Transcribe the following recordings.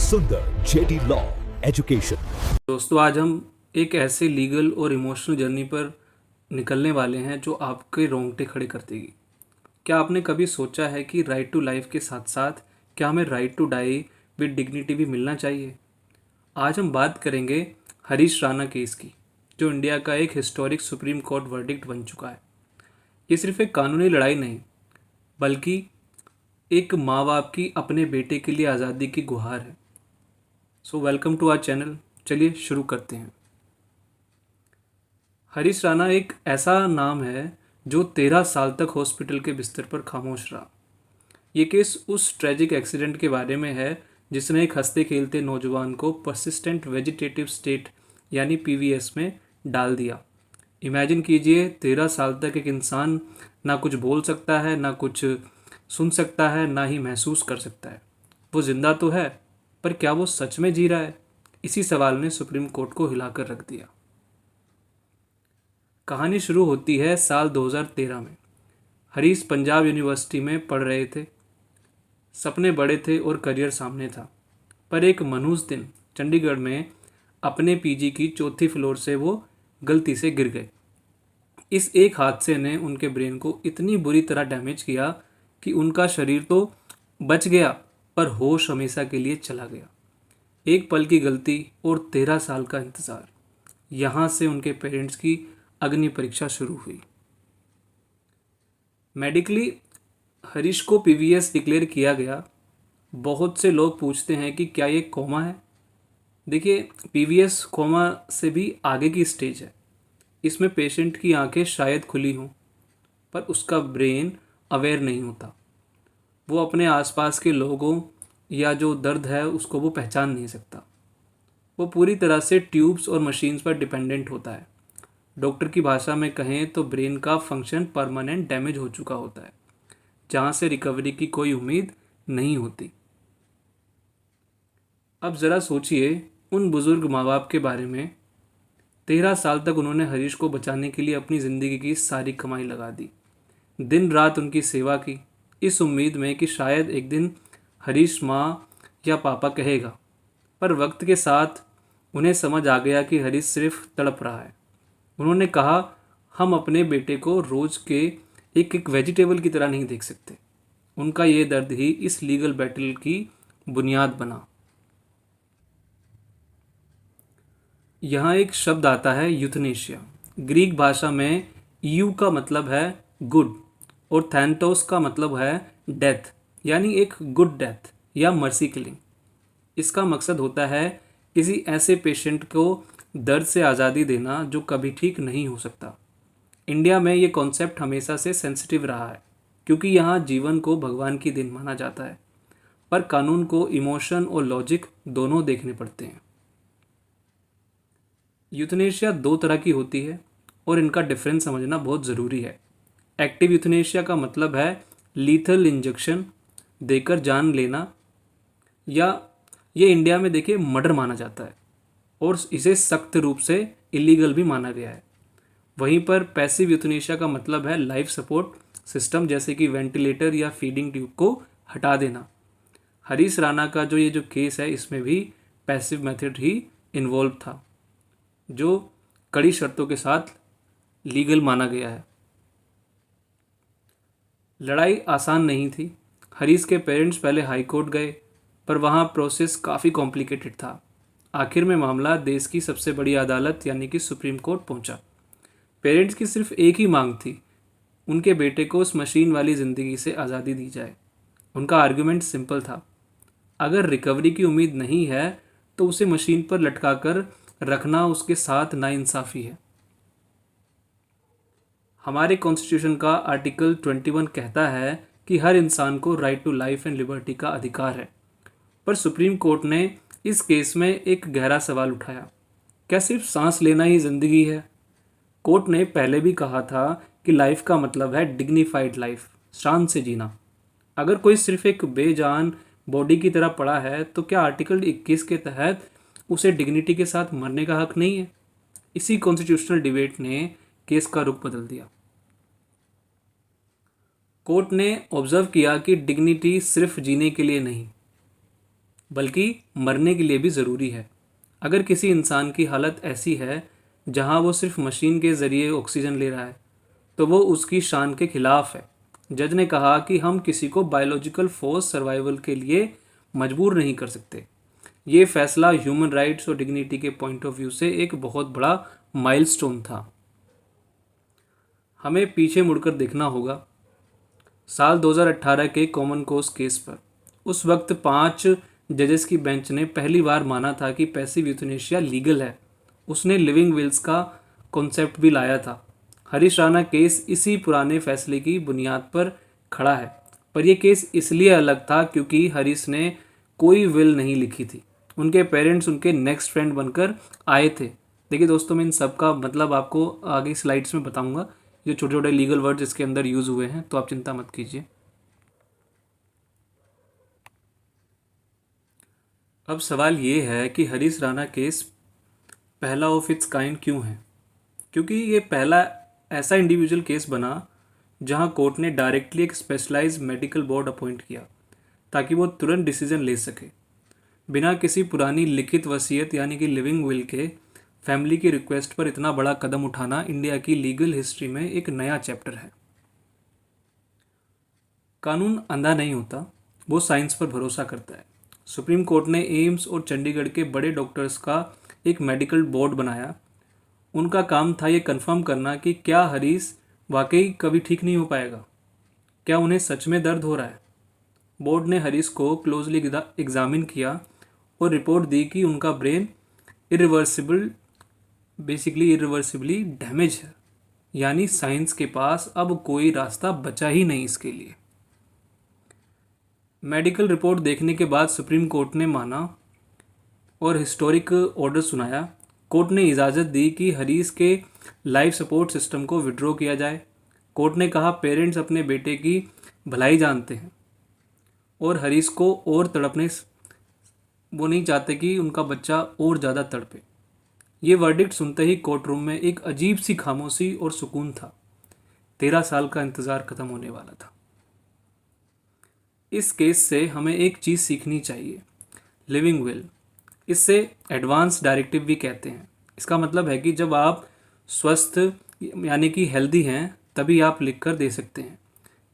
सुंदर JD law education. दोस्तों, आज हम एक ऐसे लीगल और इमोशनल जर्नी पर निकलने वाले हैं जो आपके रोंगटे खड़े कर देगी। क्या आपने कभी सोचा है कि राइट टू लाइफ के साथ साथ क्या हमें right to die with dignity भी मिलना चाहिए? आज हम बात करेंगे हरीश राणा केस की, जो इंडिया का एक हिस्टोरिक सुप्रीम कोर्ट वर्डिक्ट बन चुका है। ये सिर्फ एक कानूनी लड़ाई नहीं, बल्कि एक माँ बाप की अपने बेटे के लिए आज़ादी की गुहार है। So welcome to our channel. चलिए शुरू करते हैं। हरीश राणा एक ऐसा नाम है जो 13 साल तक हॉस्पिटल के बिस्तर पर खामोश रहा। ये केस उस ट्रेजिक एक्सीडेंट के बारे में है जिसने एक हंसते खेलते नौजवान को परसिस्टेंट वेजिटेटिव स्टेट यानी पीवीएस में डाल दिया। इमेजिन कीजिए, 13 साल तक एक इंसान ना कुछ बोल सकता है, ना कुछ सुन सकता है, ना ही महसूस कर सकता है। वो जिंदा तो है, पर क्या वो सच में जी रहा है? इसी सवाल ने सुप्रीम कोर्ट को हिलाकर रख दिया। कहानी शुरू होती है साल 2013 में। हरीश पंजाब यूनिवर्सिटी में पढ़ रहे थे। सपने बड़े थे और करियर सामने था, पर एक मनहूस दिन चंडीगढ़ में अपने पीजी की चौथी फ्लोर से वो गलती से गिर गए। इस एक हादसे ने उनके ब्रेन को इतनी बुरी तरह डैमेज किया कि उनका शरीर तो बच गया, पर होश हमेशा के लिए चला गया। एक पल की गलती और 13 साल का इंतज़ार। यहाँ से उनके पेरेंट्स की अग्नि परीक्षा शुरू हुई। मेडिकली हरीश को पीवीएस डिक्लेयर किया गया। बहुत से लोग पूछते हैं कि क्या ये कोमा है। देखिए, पीवीएस कोमा से भी आगे की स्टेज है। इसमें पेशेंट की आंखें शायद खुली हों, पर उसका ब्रेन अवेयर नहीं होता। वो अपने आसपास के लोगों या जो दर्द है उसको वो पहचान नहीं सकता। वो पूरी तरह से ट्यूब्स और मशीन्स पर डिपेंडेंट होता है। डॉक्टर की भाषा में कहें तो ब्रेन का फंक्शन परमानेंट डैमेज हो चुका होता है, जहाँ से रिकवरी की कोई उम्मीद नहीं होती। अब ज़रा सोचिए उन बुज़ुर्ग माँ बाप के बारे में। 13 साल तक उन्होंने हरीश को बचाने के लिए अपनी ज़िंदगी की सारी कमाई लगा दी, दिन रात उनकी सेवा की, इस उम्मीद में कि शायद एक दिन हरीश माँ या पापा कहेगा। पर वक्त के साथ उन्हें समझ आ गया कि हरीश सिर्फ तड़प रहा है। उन्होंने कहा, हम अपने बेटे को रोज के एक एक वेजिटेबल की तरह नहीं देख सकते। उनका ये दर्द ही इस लीगल बैटल की बुनियाद बना। यहाँ एक शब्द आता है यूथनेशिया। ग्रीक भाषा में यू का मतलब है गुड और थैंटोस का मतलब है डेथ, यानी एक गुड डेथ या मर्सी किलिंग। इसका मकसद होता है किसी ऐसे पेशेंट को दर्द से आज़ादी देना जो कभी ठीक नहीं हो सकता। इंडिया में ये कॉन्सेप्ट हमेशा से सेंसिटिव रहा है, क्योंकि यहाँ जीवन को भगवान की देन माना जाता है, पर कानून को इमोशन और लॉजिक दोनों देखने पड़ते हैं। यूथनेशिया दो तरह की होती है और इनका डिफरेंस समझना बहुत ज़रूरी है। एक्टिव यूथनेशिया का मतलब है लीथल इंजेक्शन देकर जान लेना, या ये इंडिया में देखिए मर्डर माना जाता है और इसे सख्त रूप से इलीगल भी माना गया है। वहीं पर पैसिव यूथनेशिया का मतलब है लाइफ सपोर्ट सिस्टम, जैसे कि वेंटिलेटर या फीडिंग ट्यूब को हटा देना। हरीश राणा का जो ये केस है, इसमें भी पैसिव मेथड ही इन्वॉल्व था, जो कड़ी शर्तों के साथ लीगल माना गया है। लड़ाई आसान नहीं थी। हरीश के पेरेंट्स पहले हाई कोर्ट गए, पर वहाँ प्रोसेस काफ़ी कॉम्प्लिकेटेड था। आखिर में मामला देश की सबसे बड़ी अदालत यानी कि सुप्रीम कोर्ट पहुँचा। पेरेंट्स की सिर्फ एक ही मांग थी, उनके बेटे को उस मशीन वाली ज़िंदगी से आज़ादी दी जाए। उनका आर्गुमेंट सिंपल था, अगर रिकवरी की उम्मीद नहीं है तो उसे मशीन पर लटका कर रखना उसके साथ नाइंसाफ़ी है। हमारे कॉन्स्टिट्यूशन का आर्टिकल 21 कहता है कि हर इंसान को right to life and liberty का अधिकार है, पर सुप्रीम कोर्ट ने इस केस में एक गहरा सवाल उठाया, क्या सिर्फ सांस लेना ही ज़िंदगी है? कोर्ट ने पहले भी कहा था कि लाइफ का मतलब है डिग्निफाइड लाइफ, शान से जीना। अगर कोई सिर्फ एक बेजान बॉडी की तरह पड़ा है, तो क्या आर्टिकल 21 के तहत उसे डिग्निटी के साथ मरने का हक नहीं है? इसी कॉन्स्टिट्यूशनल डिबेट ने केस का रुख बदल दिया। कोर्ट ने ऑब्जर्व किया कि डिग्निटी सिर्फ जीने के लिए नहीं, बल्कि मरने के लिए भी ज़रूरी है। अगर किसी इंसान की हालत ऐसी है जहां वो सिर्फ मशीन के ज़रिए ऑक्सीजन ले रहा है तो वो उसकी शान के खिलाफ है। जज ने कहा कि हम किसी को बायोलॉजिकल फोर्स सर्वाइवल के लिए मजबूर नहीं कर सकते। ये फैसला ह्यूमन राइट्स और डिग्निटी के पॉइंट ऑफ व्यू से एक बहुत बड़ा माइलस्टोन था। हमें पीछे मुड़कर देखना होगा साल 2018 के कॉमन कोर्स केस पर। उस वक्त 5 जजेस की बेंच ने पहली बार माना था कि पैसिव यूथनेशिया लीगल है। उसने लिविंग विल्स का कॉन्सेप्ट भी लाया था। हरीश राणा केस इसी पुराने फैसले की बुनियाद पर खड़ा है। पर यह केस इसलिए अलग था क्योंकि हरीश ने कोई विल नहीं लिखी थी। उनके पेरेंट्स उनके नेक्स्ट फ्रेंड बनकर आए थे। देखिए दोस्तों, मैं इन सब का मतलब आपको आगे स्लाइड्स में बताऊंगा, जो छोटे छोटे लीगल वर्ड्स इसके अंदर यूज़ हुए हैं, तो आप चिंता मत कीजिए। अब सवाल ये है कि हरीश राणा केस पहला ऑफ इट्स काइंड क्यों है। क्योंकि ये पहला ऐसा इंडिविजुअल केस बना जहां कोर्ट ने डायरेक्टली एक स्पेशलाइज्ड मेडिकल बोर्ड अपॉइंट किया ताकि वो तुरंत डिसीजन ले सके, बिना किसी पुरानी लिखित वसीयत यानी कि लिविंग विल के। फैमिली की रिक्वेस्ट पर इतना बड़ा कदम उठाना इंडिया की लीगल हिस्ट्री में एक नया चैप्टर है। कानून अंधा नहीं होता, वो साइंस पर भरोसा करता है। सुप्रीम कोर्ट ने एम्स और चंडीगढ़ के बड़े डॉक्टर्स का एक मेडिकल बोर्ड बनाया। उनका काम था ये कंफर्म करना कि क्या हरीश वाकई कभी ठीक नहीं हो पाएगा, क्या उन्हें सच में दर्द हो रहा है। बोर्ड ने हरीश को क्लोजली एग्जामिन किया और रिपोर्ट दी कि उनका ब्रेन इरिवर्सिबली डैमेज है, यानी साइंस के पास अब कोई रास्ता बचा ही नहीं इसके लिए। मेडिकल रिपोर्ट देखने के बाद सुप्रीम कोर्ट ने माना और हिस्टोरिक ऑर्डर सुनाया। कोर्ट ने इजाज़त दी कि हरीश के लाइफ सपोर्ट सिस्टम को विड्रॉ किया जाए। कोर्ट ने कहा पेरेंट्स अपने बेटे की भलाई जानते हैं और हरीश को और तड़पने वो नहीं चाहते कि उनका बच्चा और ज़्यादा तड़पे। ये वर्डिक्ट सुनते ही कोर्ट रूम में एक अजीब सी खामोशी और सुकून था। 13 साल का इंतज़ार खत्म होने वाला था। इस केस से हमें एक चीज़ सीखनी चाहिए, लिविंग विल। इससे एडवांस डायरेक्टिव भी कहते हैं। इसका मतलब है कि जब आप स्वस्थ यानी कि हेल्दी हैं तभी आप लिख कर दे सकते हैं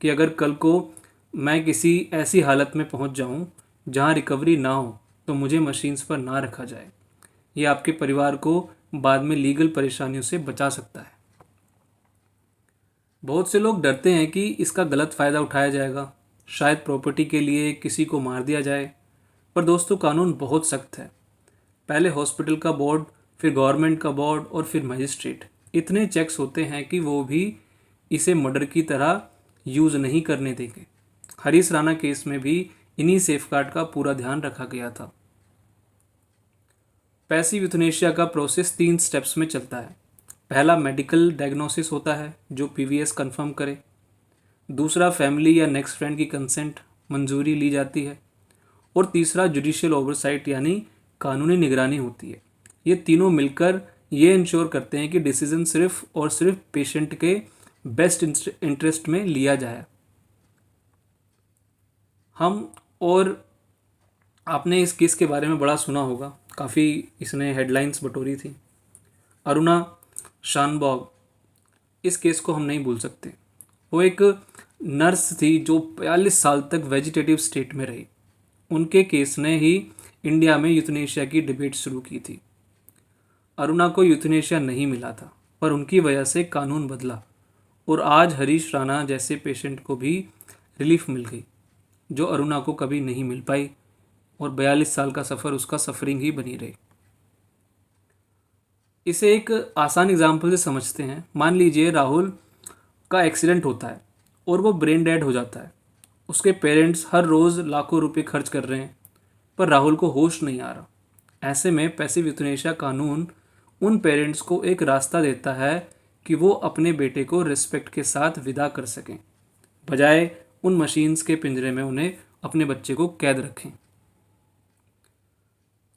कि अगर कल को मैं किसी ऐसी हालत में पहुंच जाऊं जहां रिकवरी ना हो तो मुझे मशीन्स पर ना रखा जाए। ये आपके परिवार को बाद में लीगल परेशानियों से बचा सकता है। बहुत से लोग डरते हैं कि इसका गलत फ़ायदा उठाया जाएगा, शायद प्रॉपर्टी के लिए किसी को मार दिया जाए। पर दोस्तों, कानून बहुत सख्त है। पहले हॉस्पिटल का बोर्ड, फिर गवर्नमेंट का बोर्ड और फिर मजिस्ट्रेट, इतने चेक्स होते हैं कि वो भी इसे मर्डर की तरह यूज़ नहीं करने देंगे। हरीश राणा केस में भी इन्हीं सेफगार्ड का पूरा ध्यान रखा गया था। पैसिव यूथनेशिया का प्रोसेस 3 स्टेप्स में चलता है। पहला मेडिकल डायग्नोसिस होता है जो पीवीएस कंफर्म करे। दूसरा फैमिली या नेक्स्ट फ्रेंड की कंसेंट मंजूरी ली जाती है। और तीसरा जुडिशियल ओवरसाइट यानी कानूनी निगरानी होती है। ये तीनों मिलकर ये इंश्योर करते हैं कि डिसीजन सिर्फ और सिर्फ पेशेंट के बेस्ट इंटरेस्ट में लिया जाए। हम और आपने इस केस के बारे में बड़ा सुना होगा, काफ़ी इसने हेडलाइंस बटोरी थी। अरुणा शानबॉग, इस केस को हम नहीं भूल सकते। वो एक नर्स थी जो 42 साल तक वेजिटेटिव स्टेट में रही। उनके केस ने ही इंडिया में यूथनेशिया की डिबेट शुरू की थी। अरुणा को यूथनेशिया नहीं मिला था पर उनकी वजह से कानून बदला और आज हरीश राणा जैसे पेशेंट को भी रिलीफ मिल गई जो अरुणा को कभी नहीं मिल पाई, और 42 साल का सफ़र उसका सफरिंग ही बनी रही। इसे एक आसान एग्जाम्पल से समझते हैं। मान लीजिए राहुल का एक्सीडेंट होता है और वो ब्रेन डेड हो जाता है। उसके पेरेंट्स हर रोज़ लाखों रुपए खर्च कर रहे हैं पर राहुल को होश नहीं आ रहा। ऐसे में पैसिव यूथनेशिया कानून उन पेरेंट्स को एक रास्ता देता है कि वो अपने बेटे को रिस्पेक्ट के साथ विदा कर सकें, बजाय उन मशीन्स के पिंजरे में उन्हें अपने बच्चे को कैद रखें।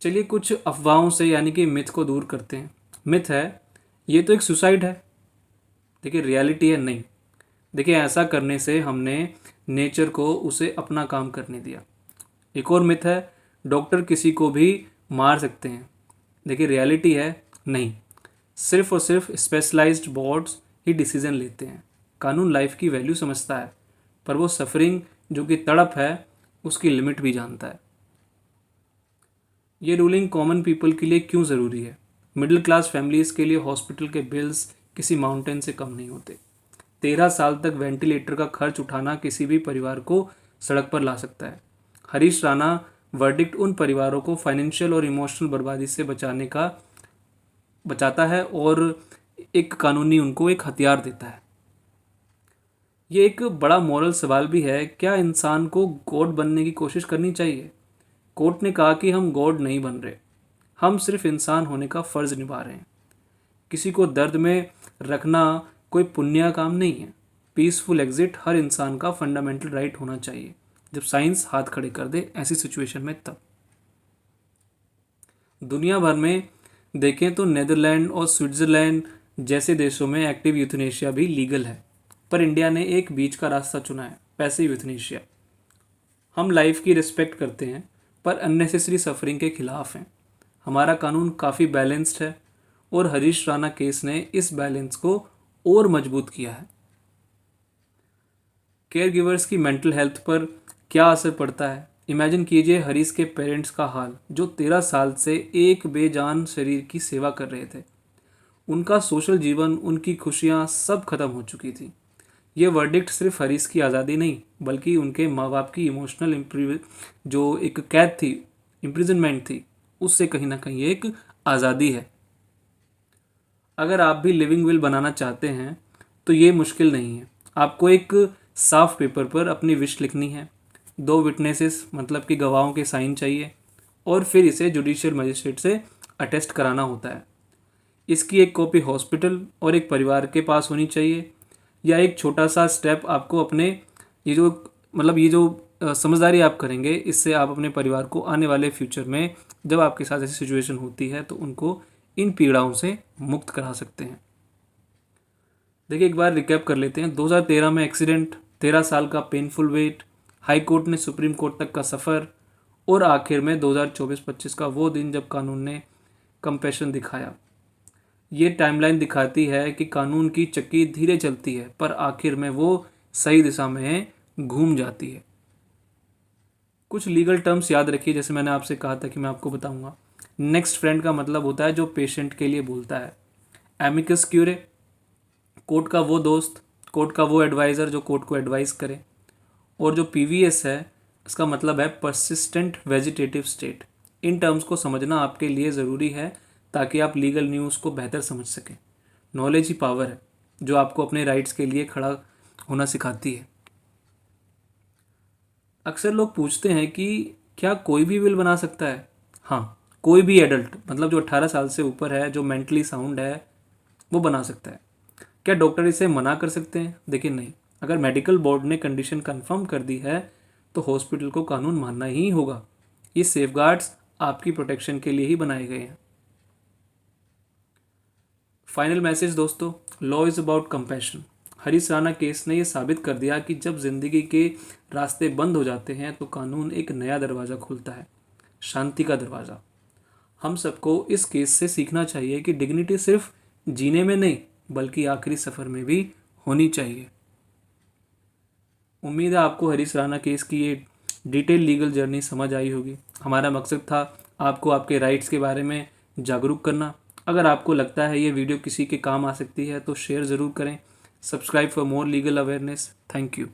चलिए कुछ अफवाहों से यानी कि मिथ को दूर करते हैं। मिथ है ये तो एक सुसाइड है। देखिए रियलिटी है नहीं। देखिए ऐसा करने से हमने नेचर को उसे अपना काम करने दिया। एक और मिथ है डॉक्टर किसी को भी मार सकते हैं। देखिए रियलिटी है नहीं, सिर्फ और सिर्फ स्पेशलाइज्ड बोर्ड्स ही डिसीजन लेते हैं। कानून लाइफ की वैल्यू समझता है, पर वो सफरिंग जो कि तड़प है उसकी लिमिट भी जानता है। ये रूलिंग कॉमन पीपल के लिए क्यों ज़रूरी है? मिडिल क्लास फैमिलीज़ के लिए हॉस्पिटल के बिल्स किसी माउंटेन से कम नहीं होते। 13 साल तक वेंटिलेटर का खर्च उठाना किसी भी परिवार को सड़क पर ला सकता है। हरीश राणा वर्डिक्ट उन परिवारों को फाइनेंशियल और इमोशनल बर्बादी से बचाता है और एक कानूनी उनको एक हथियार देता है। ये एक बड़ा मॉरल सवाल भी है, क्या इंसान को गॉड बनने की कोशिश करनी चाहिए? कोर्ट ने कहा कि हम गॉड नहीं बन रहे, हम सिर्फ इंसान होने का फ़र्ज़ निभा रहे हैं। किसी को दर्द में रखना कोई पुण्य काम नहीं है। पीसफुल एग्जिट हर इंसान का फंडामेंटल राइट होना चाहिए, जब साइंस हाथ खड़े कर दे ऐसी सिचुएशन में तब। दुनिया भर में देखें तो नेदरलैंड और स्विट्ज़रलैंड जैसे देशों में एक्टिव यूथनेशिया भी लीगल है, पर इंडिया ने एक बीच का रास्ता चुना है, पैसिव यूथनेशिया। हम लाइफ की रिस्पेक्ट करते हैं पर अननेसेसरी सफरिंग के खिलाफ हैं। हमारा कानून काफ़ी बैलेंस्ड है और हरीश राणा केस ने इस बैलेंस को और मजबूत किया है। केयर गिवर्स की मेंटल हेल्थ पर क्या असर पड़ता है? इमेजिन कीजिए हरीश के पेरेंट्स का हाल, जो 13 साल से एक बेजान शरीर की सेवा कर रहे थे। उनका सोशल जीवन, उनकी खुशियाँ सब खत्म हो चुकी थी। ये वर्डिक्ट सिर्फ हरीश की आज़ादी नहीं, बल्कि उनके माँ बाप की इमोशनल जो एक कैद थी, इम्प्रिजनमेंट थी, उससे कहीं ना कहीं एक आज़ादी है। अगर आप भी लिविंग विल बनाना चाहते हैं तो ये मुश्किल नहीं है। आपको एक साफ पेपर पर अपनी विश लिखनी है, 2 विटनेसेस मतलब कि गवाहों के साइन चाहिए और फिर इसे जुडिशियल मजिस्ट्रेट से अटेस्ट कराना होता है। इसकी एक कॉपी हॉस्पिटल और एक परिवार के पास होनी चाहिए, या एक छोटा सा स्टेप आपको अपने ये जो समझदारी आप करेंगे, इससे आप अपने परिवार को आने वाले फ्यूचर में जब आपके साथ ऐसी सिचुएशन होती है तो उनको इन पीड़ाओं से मुक्त करा सकते हैं। देखिए एक बार रिकैप कर लेते हैं। 2013 में एक्सीडेंट, 13 साल का पेनफुल वेट, हाई कोर्ट ने सुप्रीम कोर्ट तक का सफ़र और आखिर में 2024-25 का वो दिन जब कानून ने कंपैशन दिखाया। ये टाइमलाइन दिखाती है कि कानून की चक्की धीरे चलती है पर आखिर में वो सही दिशा में घूम जाती है। कुछ लीगल टर्म्स याद रखिए, जैसे मैंने आपसे कहा था कि मैं आपको बताऊंगा। नेक्स्ट फ्रेंड का मतलब होता है जो पेशेंट के लिए बोलता है। एमिकस क्यूरे, कोर्ट का वो दोस्त, कोर्ट का वो एडवाइज़र जो कोर्ट को एडवाइस करे। और जो पीवीएस है, इसका मतलब है persistent vegetative state. In terms को समझना आपके लिए ज़रूरी है ताकि आप लीगल न्यूज़ को बेहतर समझ सकें। नॉलेज ही पावर है जो आपको अपने राइट्स के लिए खड़ा होना सिखाती है। अक्सर लोग पूछते हैं कि क्या कोई भी विल बना सकता है? हाँ, कोई भी एडल्ट, मतलब जो 18 साल से ऊपर है, जो मेंटली साउंड है, वो बना सकता है। क्या डॉक्टर इसे मना कर सकते हैं? देखिए नहीं, अगर मेडिकल बोर्ड ने कंडीशन कंफर्म कर दी है तो हॉस्पिटल को कानून मानना ही होगा। ये सेफगार्ड्स आपकी प्रोटेक्शन के लिए ही बनाए गए हैं। फाइनल मैसेज दोस्तों, law is about compassion. Harish Rana case ने यह साबित कर दिया कि जब जिंदगी के रास्ते बंद हो जाते हैं तो कानून एक नया दरवाज़ा खोलता है, शांति का दरवाज़ा। हम सबको इस केस से सीखना चाहिए कि डिग्निटी सिर्फ जीने में नहीं बल्कि आखिरी सफ़र में भी होनी चाहिए। उम्मीद है आपको हरीश राणा केस की ये डिटेल लीगल जर्नी समझ आई होगी। हमारा मकसद था आपको आपके राइट्स के बारे में जागरूक करना। अगर आपको लगता है ये वीडियो किसी के काम आ सकती है तो शेयर ज़रूर करें। Subscribe for more legal awareness. Thank you.